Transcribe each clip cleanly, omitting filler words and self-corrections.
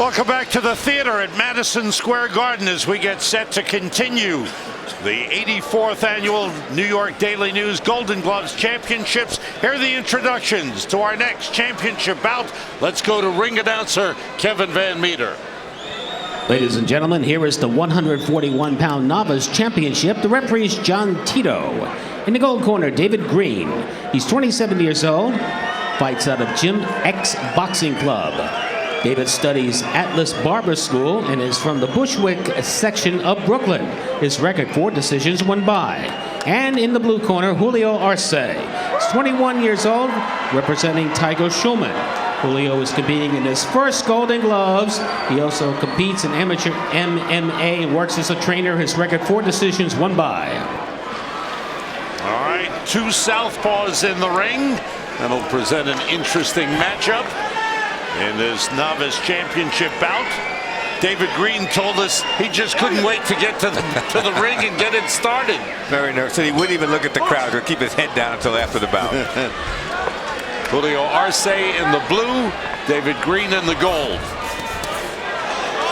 Welcome back to the theater at Madison Square Garden as we get set to continue the 84th annual New York Daily News Golden Gloves Championships. Here are the introductions to our next championship bout. Let's go to ring announcer Kevin Van Meter. Ladies and gentlemen, here is the 141-pound novice championship. The referee is John Tito. In the gold corner, David Green. He's 27 years old, fights out of Gym X Boxing Club. David studies Atlas Barber School and is from the Bushwick section of Brooklyn. His record, 4 decisions, 1 bye. And in the blue corner, Julio Arce. He's 21 years old, representing Tiger Schulmann. Julio is competing in his first Golden Gloves. He also competes in amateur MMA, works as a trainer. His record, 4 decisions, 1 bye. All right, 2 southpaws in the ring. That'll present an interesting matchup in this novice championship bout. David Green told us he just couldn't wait to get to the ring and get it started. Very nervous. So he wouldn't even look at the crowd or keep his head down until after the bout. Julio Arce in the blue, David Green in the gold.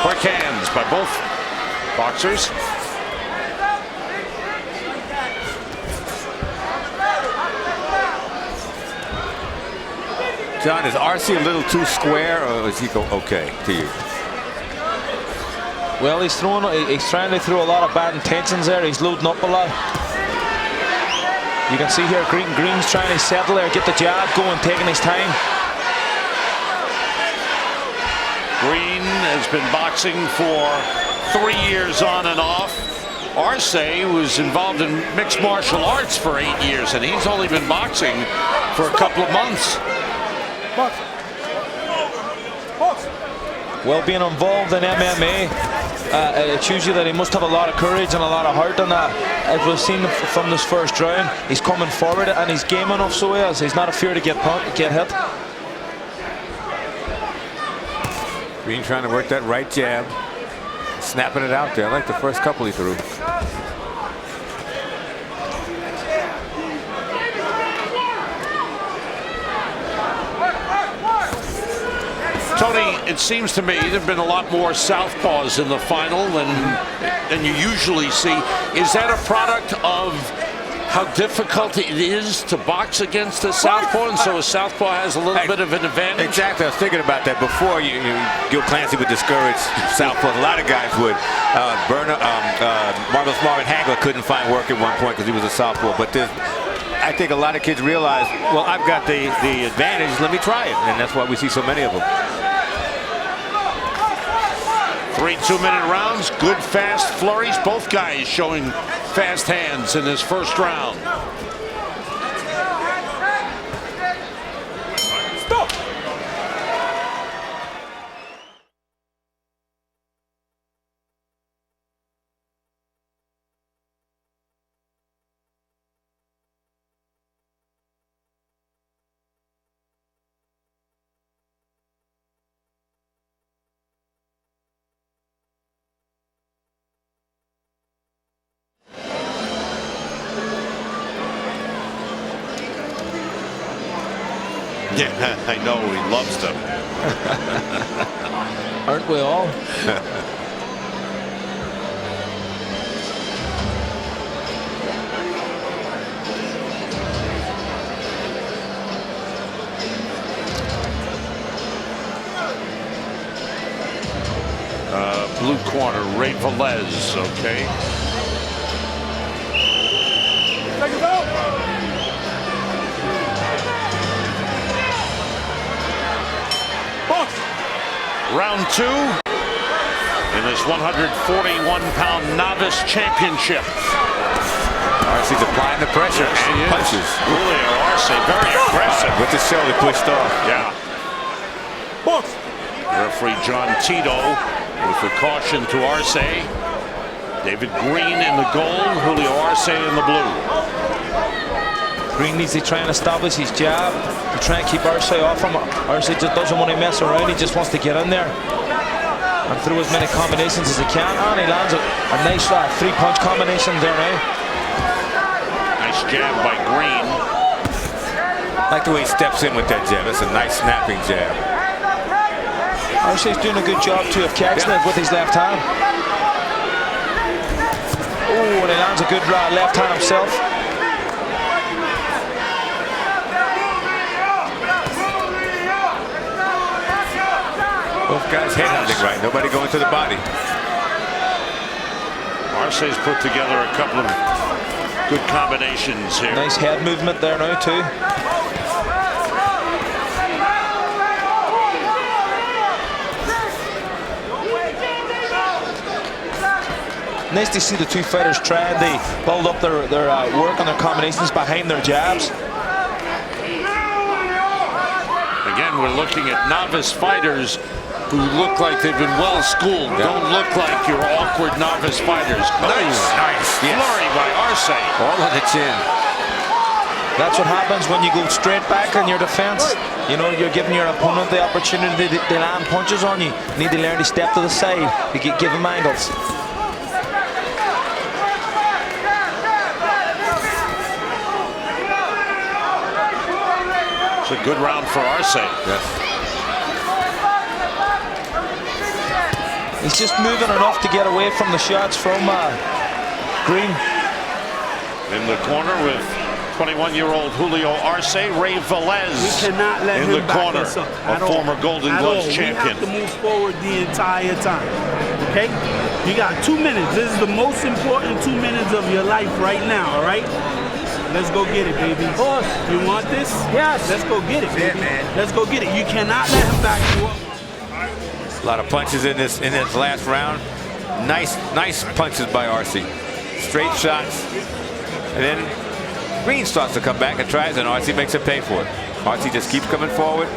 Quick hands by both boxers. John, is Arce a little too square, or is he okay to you? Well, he's trying to throw a lot of bad intentions there. He's loading up a lot. You can see here Green's trying to settle there, get the jab going, taking his time. Green has been boxing for 3 years on and off. Arce was involved in mixed martial arts for 8 years, and he's only been boxing for a couple of months. Well, being involved in MMA, it shows you that he must have a lot of courage and a lot of heart on that. As we've seen from this first round, he's coming forward and he's game enough, so he is. He's not afraid to get hit. Green trying to work that right jab, snapping it out there. I like the first couple he threw. Tony, it seems to me there have been a lot more southpaws in the final than you usually see. Is that a product of how difficult it is to box against a southpaw, and so a southpaw has a little bit of an advantage? Exactly. I was thinking about that before. Gil Clancy would discourage southpaws. A lot of guys would. Marvin Hagler couldn't find work at one point because he was a southpaw. But I think a lot of kids realize, well, I've got the advantage. Let me try it, and that's why we see so many of them. 3 2-minute rounds, good fast flurries. Both guys showing fast hands in this first round. Stop. Yeah, I know, he loves them. Aren't we all? Blue corner, Ray Velez, okay. Round 2 in this 141-pound novice championship. Arce's applying the pressure and punches. Julio Arce, very aggressive. With the shoulder pushed off. Yeah. Referee John Tito with the caution to Arce. David Green in the gold, Julio Arce in the blue. Green needs to try and establish his jab to try and keep Arce off him. Arce just doesn't want to mess around. He just wants to get in there and throw as many combinations as he can. And he lands a nice 3-punch combination there now. Nice jab by Green. I like the way he steps in with that jab. That's a nice snapping jab. Arce's doing a good job too of catching it with his left hand. Oh, and he lands a good left hand himself. Both guys headhunting right. Nobody going to the body. Arce's put together a couple of good combinations here. Nice head movement there now too. Nice to see the two fighters trying to build up their work on their combinations behind their jabs. Again, we're looking at novice fighters who look like they've been well schooled. Don't look like your awkward novice fighters. Nice. Yes. Flurry by Arce. All on the chin. That's what happens when you go straight back on your defense. You know, you're giving your opponent the opportunity to land punches on you. You need to learn to step to the side to give them angles. It's a good round for Arce. Yes. He's just moving enough to get away from the shots from Green. In the corner with 21-year-old Julio Arce, Ray Velez We cannot let in him the back corner, us up a at all. former Golden At Gloves all. champion. We have to move forward the entire time. Okay? You got 2 minutes. This is the most important 2 minutes of your life right now, all right? Let's go get it, baby. Boss. You want this? Yes. Let's go get it, baby. Let's go get it. You cannot let him back you up. A lot of punches in this last round. Nice punches by Arce. Straight shots. And then Green starts to come back and tries, and Arce makes him pay for it. Arce just keeps coming forward,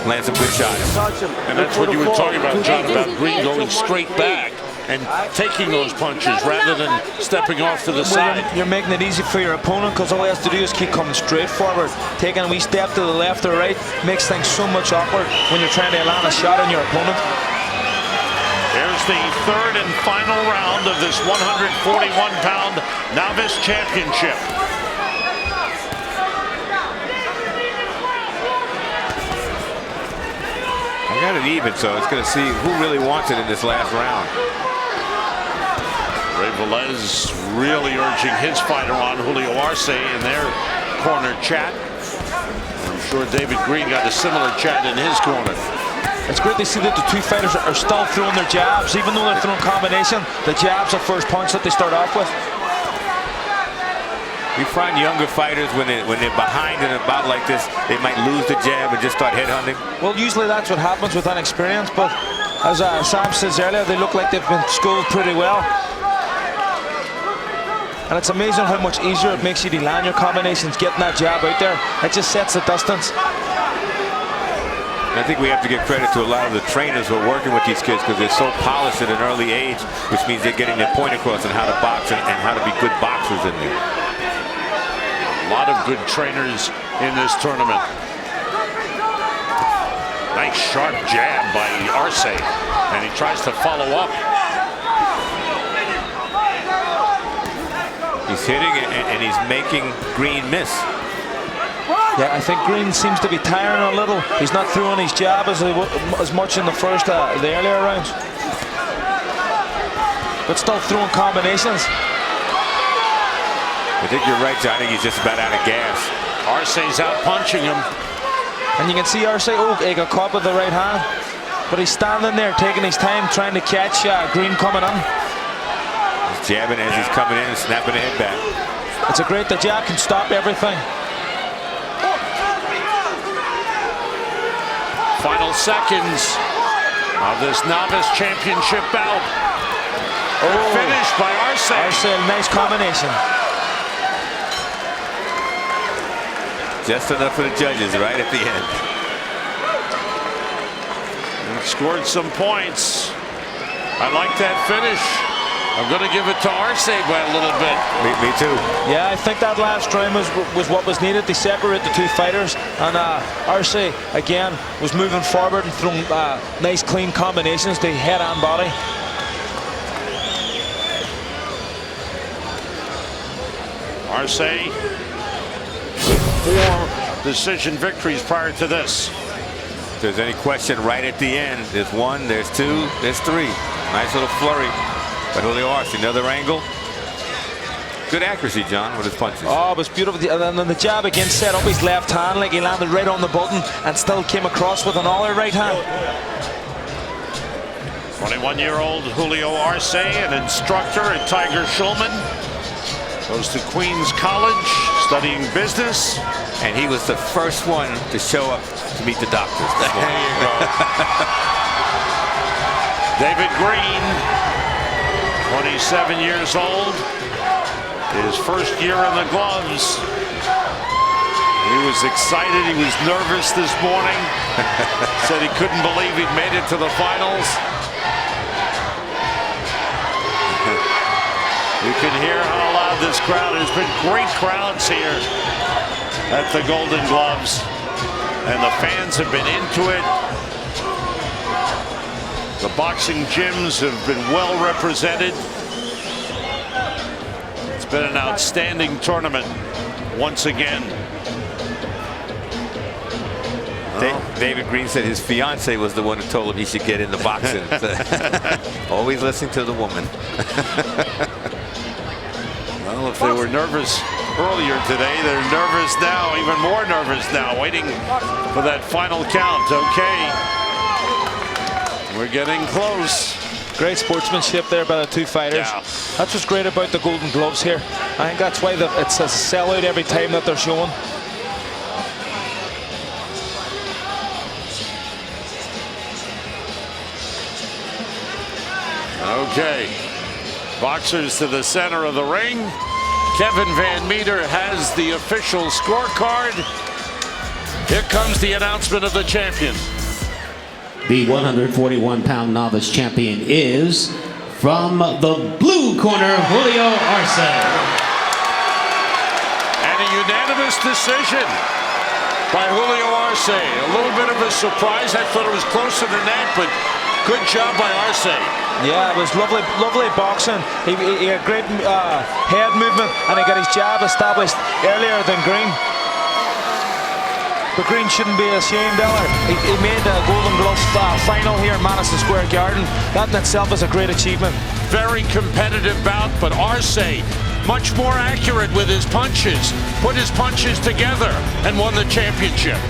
lands some good shots. Touch him. And that's what you were talking about, John, about Green going straight back and taking those punches rather than stepping off to the side. You're making it easy for your opponent because all he has to do is keep coming straight forward. Taking a wee step to the left or right makes things so much awkward when you're trying to land a shot on your opponent. Here's the third and final round of this 141-pound novice championship. I got it even, so it's going to see who really wants it in this last round. Ray Velez really urging his fighter on, Julio Arce, in their corner chat. I'm sure David Green got a similar chat in his corner. It's great to see that the two fighters are still throwing their jabs. Even though they're throwing combination, the jab's the first punch that they start off with. You find younger fighters when they're behind in a bout like this, they might lose the jab and just start headhunting. Well, usually that's what happens with inexperience, but as Sam says earlier, they look like they've been schooled pretty well. And it's amazing how much easier it makes you to land your combinations, getting that jab out there. It just sets the distance. And I think we have to give credit to a lot of the trainers who are working with these kids because they're so polished at an early age, which means they're getting their point across on how to box and how to be good boxers in there. A lot of good trainers in this tournament. Nice sharp jab by Arce, and he tries to follow up. He's hitting and he's making Green miss. Yeah, I think Green seems to be tiring a little. He's not throwing his jab as much in the the earlier rounds. But still throwing combinations. I think you're right, John. I think he's just about out of gas. Arce's out punching him. And you can see Arce, he got caught with the right hand. But he's standing there taking his time trying to catch Green coming in. He's jabbing as he's coming in and snapping the head back. It's the jab can stop everything. Final seconds of this novice championship bout. Finished by Arce. Arce, nice combination. Just enough for the judges right at the end. And scored some points. I like that finish. I'm going to give it to Arce by a little bit. Me too. Yeah, I think that last round was what was needed to separate the two fighters. And Arce, again, was moving forward and throwing nice, clean combinations to head and body. Arce with 4 decision victories prior to this. there's any question right at the end, there's one, there's two, there's three. Nice little flurry by Julio Arce. Another angle. Good accuracy, John, with his punches. Oh, it was beautiful. And then the jab again set up his left hand like he landed right on the button and still came across with another right hand. 21-year-old Julio Arce, an instructor at Tiger Schulmann. Goes to Queens College, studying business. And he was the first one to show up to meet the doctors. There you go. David Green, 27 years old. His first year in the gloves. He was excited. He was nervous this morning. Said he couldn't believe he'd made it to the finals. You can hear how loud this crowd is. There's been great crowds here at the Golden Gloves, and the fans have been into it. The boxing gyms have been well represented. It's been an outstanding tournament once again. David Green said his fiance was the one who told him he should get into boxing. Always listening to the woman. Well, if they were nervous earlier today, they're nervous now, even more nervous now, waiting for that final count. Okay, we're getting close. Great sportsmanship there by the two fighters. Yeah. That's what's great about the Golden Gloves here. I think that's why it's a sellout every time that they're showing. Okay, boxers to the center of the ring. Kevin Van Meter has the official scorecard. Here comes the announcement of the champion. The 141-pound novice champion is, from the blue corner, Julio Arce. And a unanimous decision by Julio Arce. A little bit of a surprise. I thought it was closer than that, but good job by Arce. Yeah, it was lovely boxing. He had great head movement, and he got his jab established earlier than Green. But Green shouldn't be ashamed either. He made the Golden Gloves final here in Madison Square Garden. That in itself is a great achievement. Very competitive bout, but Arce much more accurate with his punches. Put his punches together and won the championship.